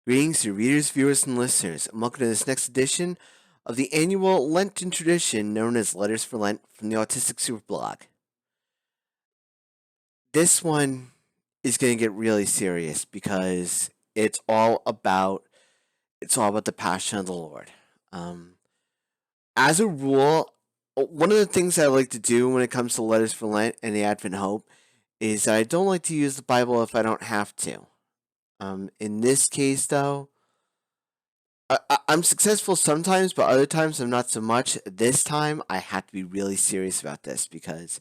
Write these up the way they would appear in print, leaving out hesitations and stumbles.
Greetings to readers, viewers, and listeners, and welcome to this next edition of the annual Lenten tradition known as Letters for Lent from the Autistic Superblog. This one is going to get really serious because it's all about the passion of the Lord. Um, as a rule, one of the things I like to do when it comes to Letters for Lent and the Advent Hope is that I don't like to use the Bible if I don't have to. In this case, though, I'm successful sometimes, but other times I'm not so much. This time I have to be really serious about this because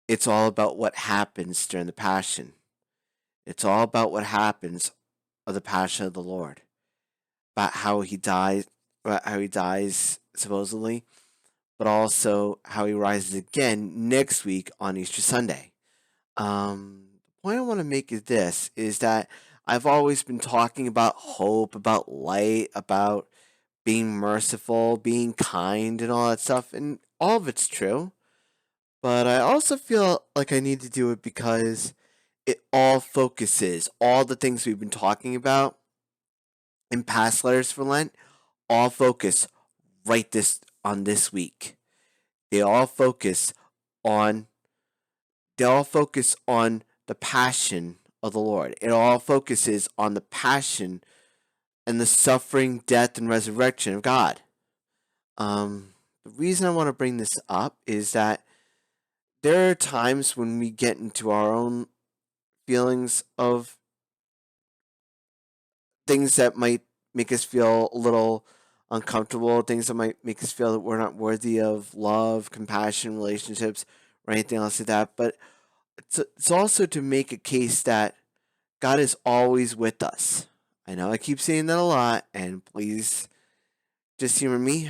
it's all about what happens during the Passion. It's all about what happens of the Passion of the Lord, about how he dies supposedly, but also how he rises again next week on Easter Sunday. The point I want to make is that I've always been talking about hope, about light, about being merciful, being kind, and all that stuff, and all of it's true. But I also feel like I need to do it because it all focuses, all the things we've been talking about in past letters for Lent, all focus right this on this week. They all focus on they all focus on the passion of the Lord. It all focuses on the passion and the suffering, death, and resurrection of God. The reason I want to bring this up is that there are times when we get into our own feelings of things that might make us feel a little uncomfortable, things that might make us feel that we're not worthy of love, compassion, relationships, or anything else like that. But it's also to make a case that God is always with us. I know I keep saying that a lot, and please just humor me.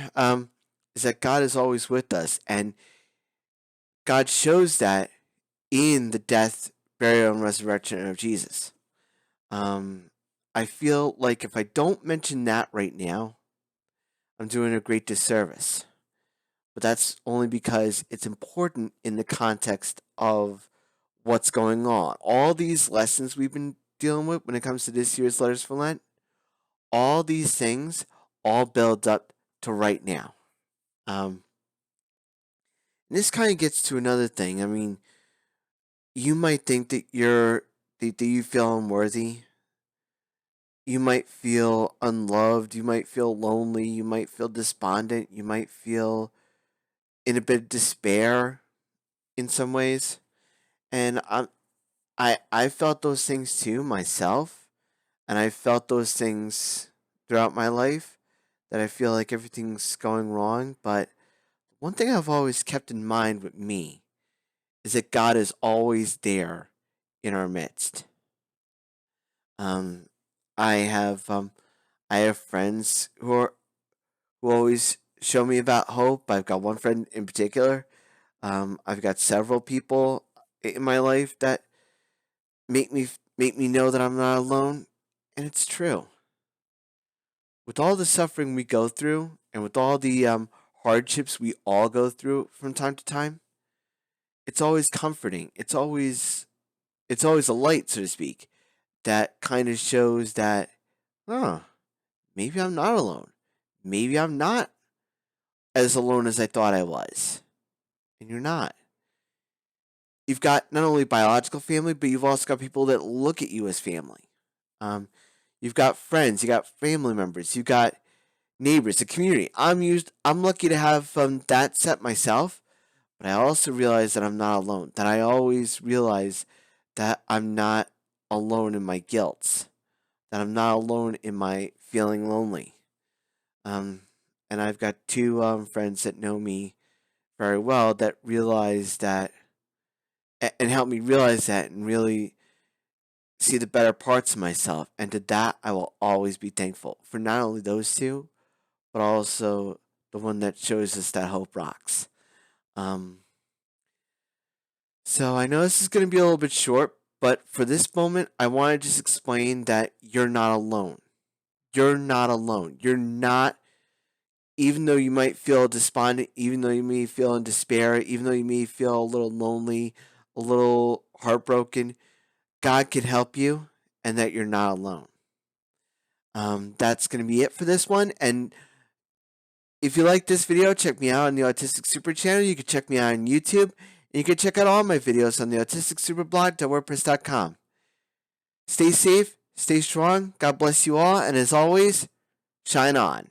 Is that God is always with us, and God shows that in the death, burial, and resurrection of Jesus. Um, I feel like if I don't mention that right now, I'm doing a great disservice. But that's only because it's important in the context of what's going on. All these lessons we've been dealing with when it comes to this year's Letters for Lent, all these things all build up to right now. Um, and this kind of gets to another thing. I mean, you might think that you feel unworthy. You might feel unloved, you might feel lonely, you might feel despondent, you might feel in a bit of despair in some ways. And I felt those things too myself, and I felt those things throughout my life that I feel like everything's going wrong, but one thing I've always kept in mind with me is that God is always there in our midst. Um I have um I have friends who always show me about hope. I've got one friend in particular. I've got several people in my life that make me know that I'm not alone, and it's true. With all the suffering we go through, and with all the hardships we all go through from time to time, it's always comforting. It's always a light, so to speak, that kind of shows that, oh, maybe I'm not alone. Maybe I'm not as alone as I thought I was. And you're not. You've got not only biological family, but you've also got people that look at you as family. Um, you've got friends, you got family members, you got neighbors, the community. I'm lucky to have that set myself, but I also realize that I'm not alone. That I always realize that I'm not alone in my guilt. That I'm not alone in my feeling lonely. Um, and I've got two friends that know me very well that realize that and help me realize that and really see the better parts of myself. And to that, I will always be thankful for not only those two, but also the one that shows us that hope rocks. Um, so I know this is going to be a little bit short, but for this moment, I want to just explain that you're not alone. You're not alone. You're not, even though you might feel despondent, even though you may feel in despair, even though you may feel a little lonely, a little heartbroken, God can help you and that you're not alone. That's going to be it for this one. And if you like this video, check me out on the Autistic Super channel. You can check me out on YouTube. And you can check out all my videos on the autisticsuperblog.wordpress.com. Stay safe, stay strong, God bless you all, and as always, shine on.